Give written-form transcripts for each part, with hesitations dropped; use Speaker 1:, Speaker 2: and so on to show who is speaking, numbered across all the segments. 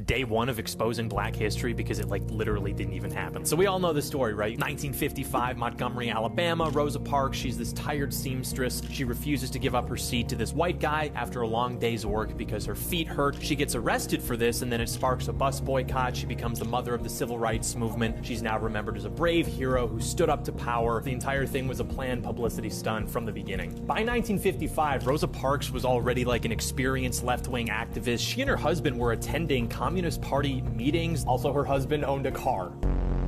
Speaker 1: day one of exposing black history because it literally didn't even happen. So we all know the story, right? 1955, Montgomery, Alabama, Rosa Parks, she's this tired seamstress. She refuses to give up her seat to this white guy after a long day's work because her feet hurt. She gets arrested for this, and then it sparks a bus boycott. She becomes the mother of the civil rights movement. She's now remembered as a brave hero who stood up to power. The entire thing was a planned publicity stunt from the beginning. By 1955, Rosa Parks was already an experienced left-wing activist. She and her husband were attending Communist Party meetings. Also, her husband owned a car.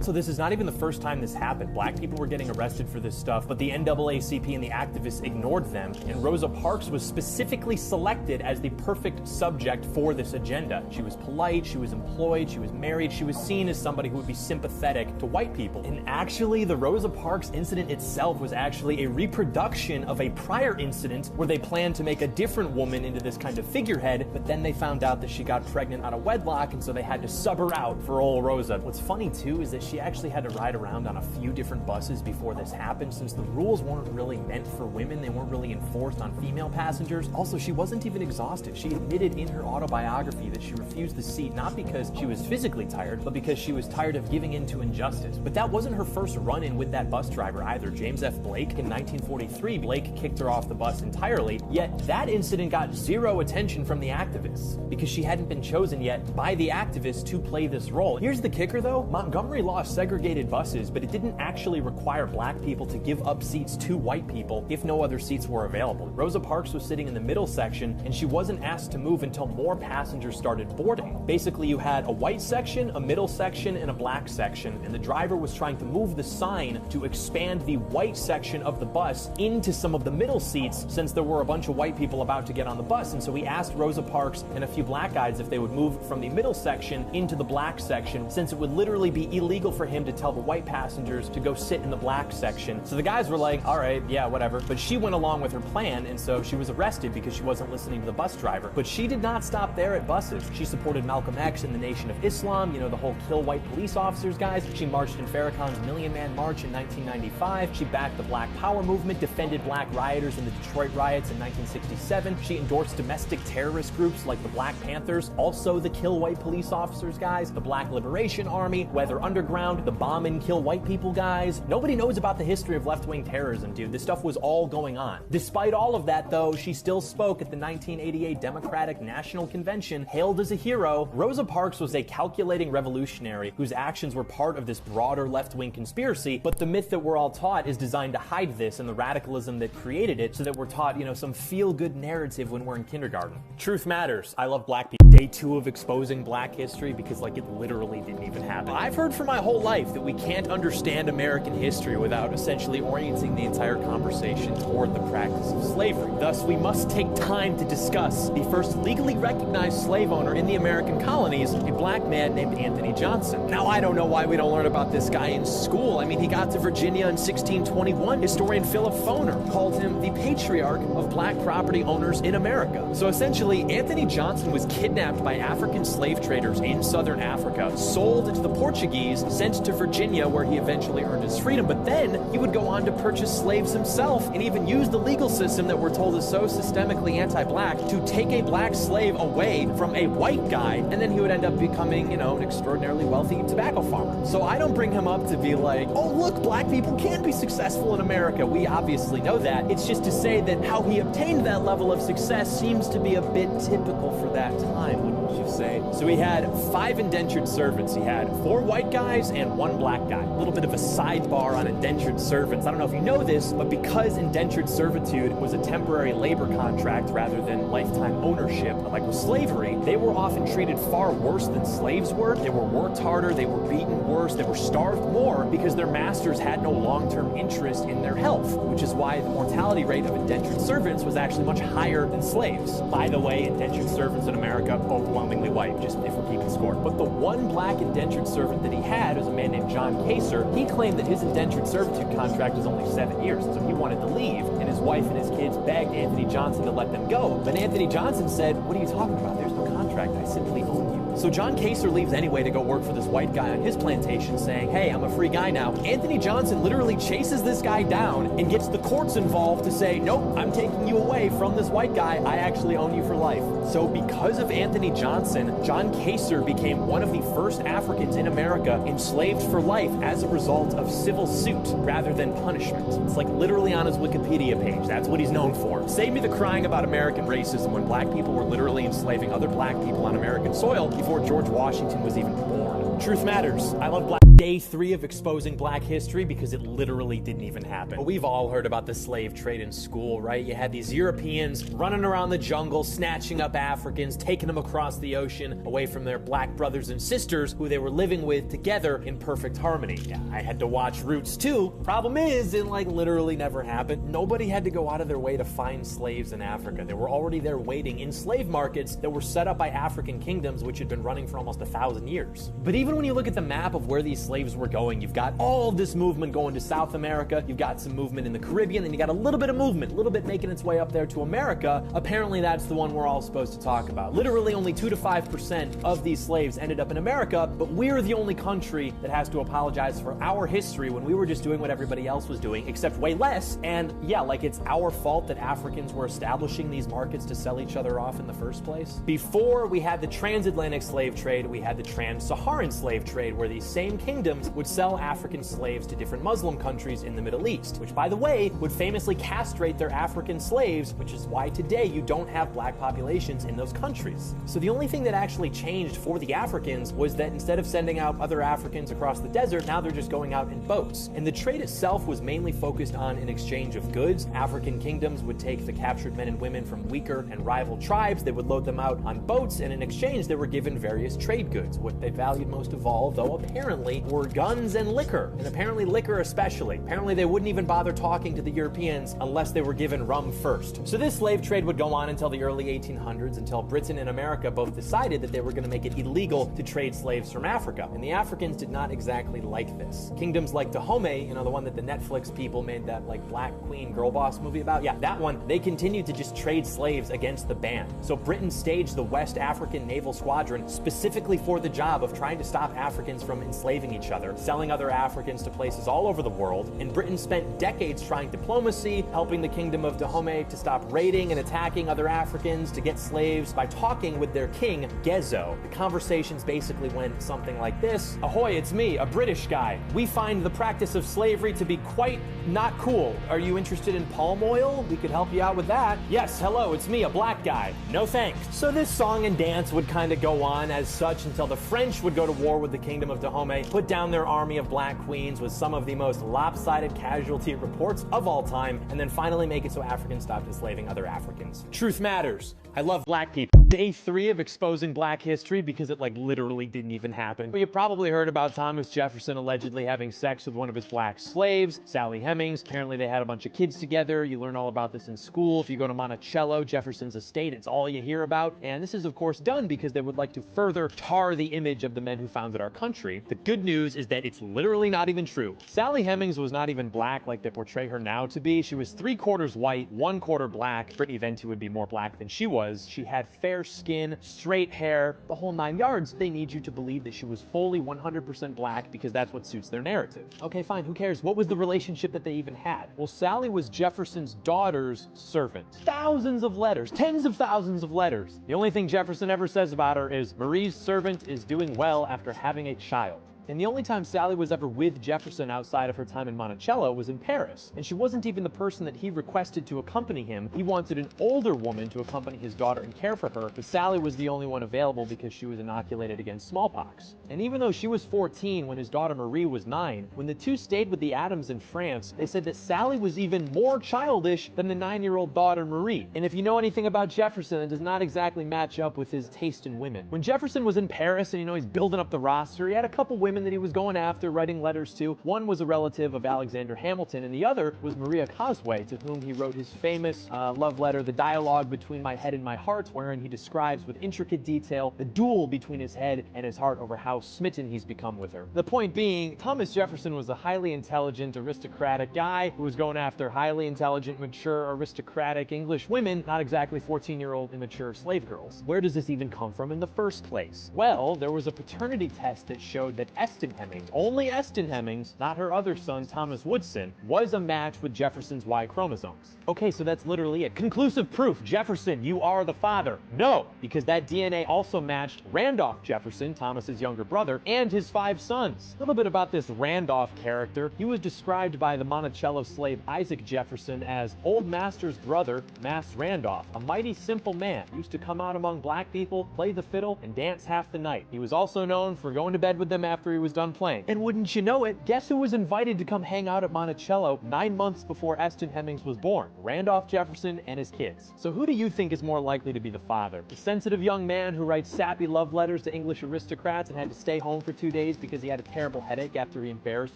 Speaker 1: So this is not even the first time this happened. Black people were getting arrested for this stuff, but the NAACP and the activists ignored them, and Rosa Parks was specifically selected as the perfect subject for this agenda. She was polite, she was employed, she was married, she was seen as somebody who would be sympathetic to white people. And actually, the Rosa Parks incident itself was actually a reproduction of a prior incident where they planned to make a different woman into this kind of figurehead, but then they found out that she got pregnant out of wedlock, and so they had to sub her out for old Rosa. What's funny too is that she actually had to ride around on a few different buses before this happened, since the rules weren't really meant for women. They weren't really enforced on female passengers. Also, she wasn't even exhausted. She admitted in her autobiography that she refused the seat not because she was physically tired, but because she was tired of giving in to injustice. But that wasn't her first run-in with that bus driver either. James F. Blake in 1943, Blake kicked her off the bus entirely, yet that incident got zero attention from the activists because she hadn't been chosen yet by the activists to play this role. Here's the kicker though, Montgomery lost segregated buses, but it didn't actually require black people to give up seats to white people if no other seats were available. Rosa Parks was sitting in the middle section, and she wasn't asked to move until more passengers started boarding. Basically, you had a white section, a middle section, and a black section, and the driver was trying to move the sign to expand the white section of the bus into some of the middle seats, since there were a bunch of white people about to get on the bus. And so he asked Rosa Parks and a few black guys if they would move from the middle section into the black section, since it would literally be illegal for him to tell the white passengers to go sit in the black section. So the guys were like, all right, yeah, whatever. But she went along with her plan, and so she was arrested because she wasn't listening to the bus driver. But she did not stop there at buses. She supported Malcolm X and the Nation of Islam, the whole kill white police officers guys. She marched in Farrakhan's Million Man March in 1995. She backed the Black Power movement, defended black rioters in the Detroit riots in 1967. She endorsed domestic terrorist groups like the Black Panthers, also the kill white police officers guys, the Black Liberation Army, Weather Underground, the bomb and kill white people guys. Nobody knows about the history of left-wing terrorism, dude. This stuff was all going on. Despite all of that, though, she still spoke at the 1988 Democratic National Convention, hailed as a hero. Rosa Parks was a calculating revolutionary whose actions were part of this broader left-wing conspiracy, but the myth that we're all taught is designed to hide this and the radicalism that created it, so that we're taught, some feel-good narrative when we're in kindergarten. Truth matters. I love black people. Day 2 of exposing black history because, it literally didn't even happen. I've heard for my whole life that we can't understand American history without essentially orienting the entire conversation toward the practice of slavery. Thus, we must take time to discuss the first legally recognized slave owner in the American colonies, a black man named Anthony Johnson. Now, I don't know why we don't learn about this guy in school. I mean, he got to Virginia in 1621. Historian Philip Foner called him the patriarch of black property owners in America. So essentially, Anthony Johnson was kidnapped by African slave traders in southern Africa, sold to the Portuguese, sent to Virginia, where he eventually earned his freedom. But then he would go on to purchase slaves himself and even use the legal system that we're told is so systemically anti-black to take a black slave away from a white guy, and then he would end up becoming, an extraordinarily wealthy tobacco farmer. So I don't bring him up to be like, oh, look, black people can be successful in America. We obviously know that. It's just to say that how he obtained that level of success seems to be a bit typical for that time, wouldn't you say? So he had 5 indentured servants. He had 4 white guys and 1 black guy. A little bit of a sidebar on indentured servants. I don't know if you know this, but because indentured servitude was a temporary labor contract rather than lifetime ownership, like with slavery, they were often treated far worse than slaves were. They were worked harder, they were beaten worse, they were starved more because their masters had no long-term interest in their health, which is why the mortality rate of indentured servants was actually much higher than slaves. By the way, indentured servants in America, overwhelmingly white, just if we're keeping score. But the one black indentured servant that he had was a man named John Kaser. He claimed that his indentured servitude contract was only 7 years, so he wanted to leave, and his wife and his kids begged Anthony Johnson to let them go. But Anthony Johnson said, what are you talking about? There's no contract. I simply own you. So John Kaser leaves anyway to go work for this white guy on his plantation saying, hey, I'm a free guy now. Anthony Johnson literally chases this guy down and gets the courts involved to say, nope, I'm taking you away from this white guy. I actually own you for life. So because of Anthony Johnson, John Kaser became one of the first Africans in America enslaved for life as a result of civil suit rather than punishment. It's like literally on his Wikipedia page. That's what he's known for. Save me the crying about American racism when black people were literally enslaving other black people on American soil before George Washington was even born. Truth matters. I love black. Day 3 of exposing black history because it literally didn't even happen. But we've all heard about the slave trade in school, right? You had these Europeans running around the jungle, snatching up Africans, taking them across the ocean away from their black brothers and sisters who they were living with together in perfect harmony. Yeah, I had to watch Roots too. Problem is, it like literally never happened. Nobody had to go out of their way to find slaves in Africa. They were already there waiting in slave markets that were set up by African kingdoms which had been running for almost 1,000 years. But even when you look at the map of where these slaves were going, you've got all of this movement going to South America, you've got some movement in the Caribbean, and you got a little bit of movement, a little bit making its way up there to America. Apparently that's the one we're all supposed to talk about. Literally only 2 to 5% of these slaves ended up in America, but we're the only country that has to apologize for our history when we were just doing what everybody else was doing, except way less. And yeah, like it's our fault that Africans were establishing these markets to sell each other off in the first place. Before we had the transatlantic slave trade, we had the trans-Saharan slave trade, where these same kingdoms would sell African slaves to different Muslim countries in the Middle East, which, by the way, would famously castrate their African slaves, which is why today you don't have black populations in those countries. So the only thing that actually changed for the Africans was that instead of sending out other Africans across the desert, now they're just going out in boats. And the trade itself was mainly focused on an exchange of goods. African kingdoms would take the captured men and women from weaker and rival tribes, they would load them out on boats, and in exchange they were given various trade goods. What they valued most of all, though, apparently were guns and liquor, and apparently liquor especially. Apparently they wouldn't even bother talking to the Europeans unless they were given rum first. So this slave trade would go on until the early 1800s, until Britain and America both decided that they were going to make it illegal to trade slaves from Africa. And the Africans did not exactly like this. Kingdoms like Dahomey, you know, the one that the Netflix people made that like Black Queen girl boss movie about, yeah, that one, they continued to just trade slaves against the ban. So Britain staged the West African Naval Squadron specifically for the job of trying to stop Africans from enslaving each other, selling other Africans to places all over the world. And Britain spent decades trying diplomacy, helping the Kingdom of Dahomey to stop raiding and attacking other Africans, to get slaves by talking with their king, Gezo. The conversations basically went something like this: ahoy, it's me, a British guy. We find the practice of slavery to be quite not cool. Are you interested in palm oil? We could help you out with that. Yes, hello, it's me, a black guy. No thanks. So this song and dance would kind of go on as such until the French would go to war with the Kingdom of Dahomey, put down their army of black queens with some of the most lopsided casualty reports of all time, and then finally make it so Africans stopped enslaving other Africans. Truth matters. I love black people. Day 3 of exposing black history because it like literally didn't even happen. Well, you probably heard about Thomas Jefferson allegedly having sex with one of his black slaves, Sally Hemings. Apparently they had a bunch of kids together. You learn all about this in school. If you go to Monticello, Jefferson's estate, it's all you hear about. And this is of course done because they would like to further tar the image of the men who founded our country. The good news is that it's literally not even true. Sally Hemings was not even black like they portray her now to be. She was 3/4 white, 1/4 black. Brittany Venti would be more black than she was. She had fair skin, straight hair, the whole 9 yards. They need you to believe that she was fully 100% black because that's what suits their narrative. Okay, fine, who cares? What was the relationship that they even had? Well, Sally was Jefferson's daughter's servant. Thousands of letters, tens of thousands of letters. The only thing Jefferson ever says about her is, Marie's servant is doing well after having a child. And the only time Sally was ever with Jefferson outside of her time in Monticello was in Paris. And she wasn't even the person that he requested to accompany him. He wanted an older woman to accompany his daughter and care for her, but Sally was the only one available because she was inoculated against smallpox. And even though she was 14 when his daughter Marie was 9, when the two stayed with the Adams in France, they said that Sally was even more childish than the 9-year-old daughter Marie. And if you know anything about Jefferson, it does not exactly match up with his taste in women. When Jefferson was in Paris and, you know, he's building up the roster, he had a couple women women that he was going after, writing letters to. One was a relative of Alexander Hamilton, and the other was Maria Cosway, to whom he wrote his famous love letter, The Dialogue Between My Head and My Heart, wherein he describes with intricate detail the duel between his head and his heart over how smitten he's become with her. The point being, Thomas Jefferson was a highly intelligent, aristocratic guy who was going after highly intelligent, mature, aristocratic English women, not exactly 14-year-old immature slave girls. Where does this even come from in the first place? Well, there was a paternity test that showed that Eston Hemmings, only Eston Hemmings, not her other son Thomas Woodson, was a match with Jefferson's Y chromosomes. Okay, so that's literally it. Conclusive proof, Jefferson, you are the father. No, because that DNA also matched Randolph Jefferson, Thomas's younger brother, and his 5 sons. A little bit about this Randolph character. He was described by the Monticello slave Isaac Jefferson as Old Master's brother, Mas Randolph, a mighty simple man, used to come out among black people, play the fiddle, and dance half the night. He was also known for going to bed with them after he was done playing. And wouldn't you know it, guess who was invited to come hang out at Monticello 9 months before Eston Hemmings was born? Randolph Jefferson and his kids. So who do you think is more likely to be the father? The sensitive young man who writes sappy love letters to English aristocrats and had to stay home for 2 days because he had a terrible headache after he embarrassed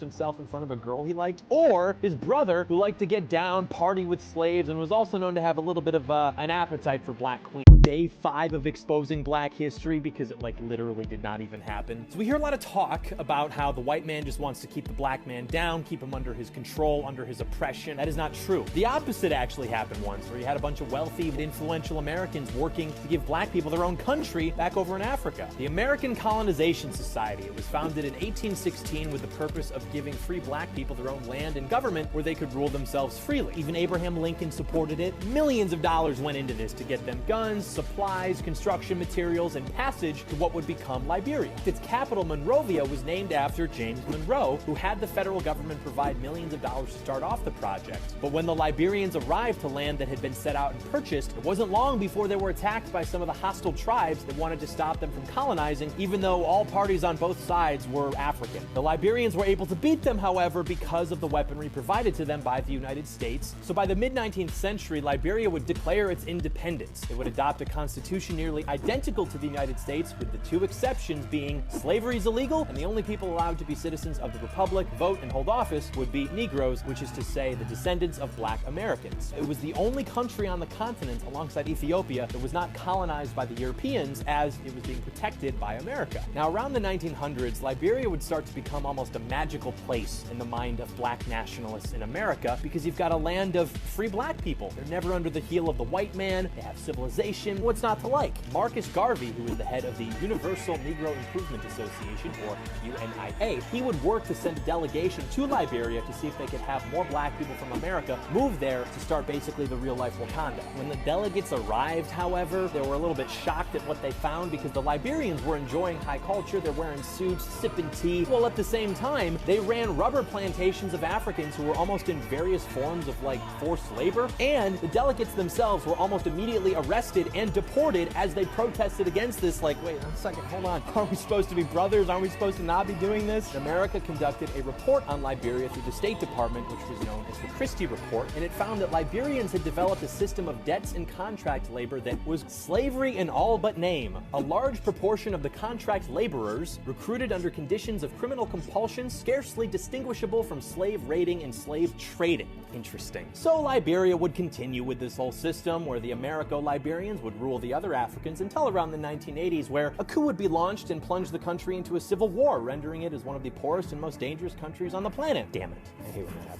Speaker 1: himself in front of a girl he liked? Or his brother who liked to get down, party with slaves, and was also known to have a little bit of an appetite for black queens? Day 5 of exposing black history, because it literally did not even happen. So we hear a lot of talk about how the white man just wants to keep the black man down, keep him under his control, under his oppression. That is not true. The opposite actually happened once, where you had a bunch of wealthy, influential Americans working to give black people their own country back over in Africa. The American Colonization Society. It was founded in 1816 with the purpose of giving free black people their own land and government where they could rule themselves freely. Even Abraham Lincoln supported it. Millions of dollars went into this to get them guns, supplies, construction materials, and passage to what would become Liberia. Its capital, Monrovia, was named after James Monroe, who had the federal government provide millions of dollars to start off the project. But when the Liberians arrived to land that had been set out and purchased, it wasn't long before they were attacked by some of the hostile tribes that wanted to stop them from colonizing, even though all parties on both sides were African. The Liberians were able to beat them, however, because of the weaponry provided to them by the United States. So by the mid-19th century, Liberia would declare its independence. It would adopt a constitution nearly identical to the United States, with the 2 exceptions being slavery is illegal, and the only people allowed to be citizens of the republic, vote, and hold office would be Negroes, which is to say the descendants of black Americans. It was the only country on the continent, alongside Ethiopia, that was not colonized by the Europeans, as it was being protected by America. Now, around the 1900s, Liberia would start to become almost a magical place in the mind of black nationalists in America, because you've got a land of free black people. They're never under the heel of the white man, they have civilization. What's not to like? Marcus Garvey, who was the head of the Universal Negro Improvement Association, or UNIA, he would work to send a delegation to Liberia to see if they could have more black people from America move there to start basically the real-life Wakanda. When the delegates arrived, however, they were a little bit shocked at what they found, because the Liberians were enjoying high culture, they're wearing suits, sipping tea, while at the same time, they ran rubber plantations of Africans who were almost in various forms of forced labor, and the delegates themselves were almost immediately arrested and deported as they protested against this. Wait a second, hold on. Aren't we supposed to be brothers? Aren't we supposed to not be doing this? America conducted a report on Liberia through the State Department, which was known as the Christie Report, and it found that Liberians had developed a system of debts and contract labor that was slavery in all but name. A large proportion of the contract laborers, recruited under conditions of criminal compulsion scarcely distinguishable from slave raiding and slave trading. Interesting. So Liberia would continue with this whole system where the Americo-Liberians would rule the other Africans until around the 1980s, where a coup would be launched and plunge the country into a civil war, rendering it as one of the poorest and most dangerous countries on the planet. Damn it. I hate when that happens.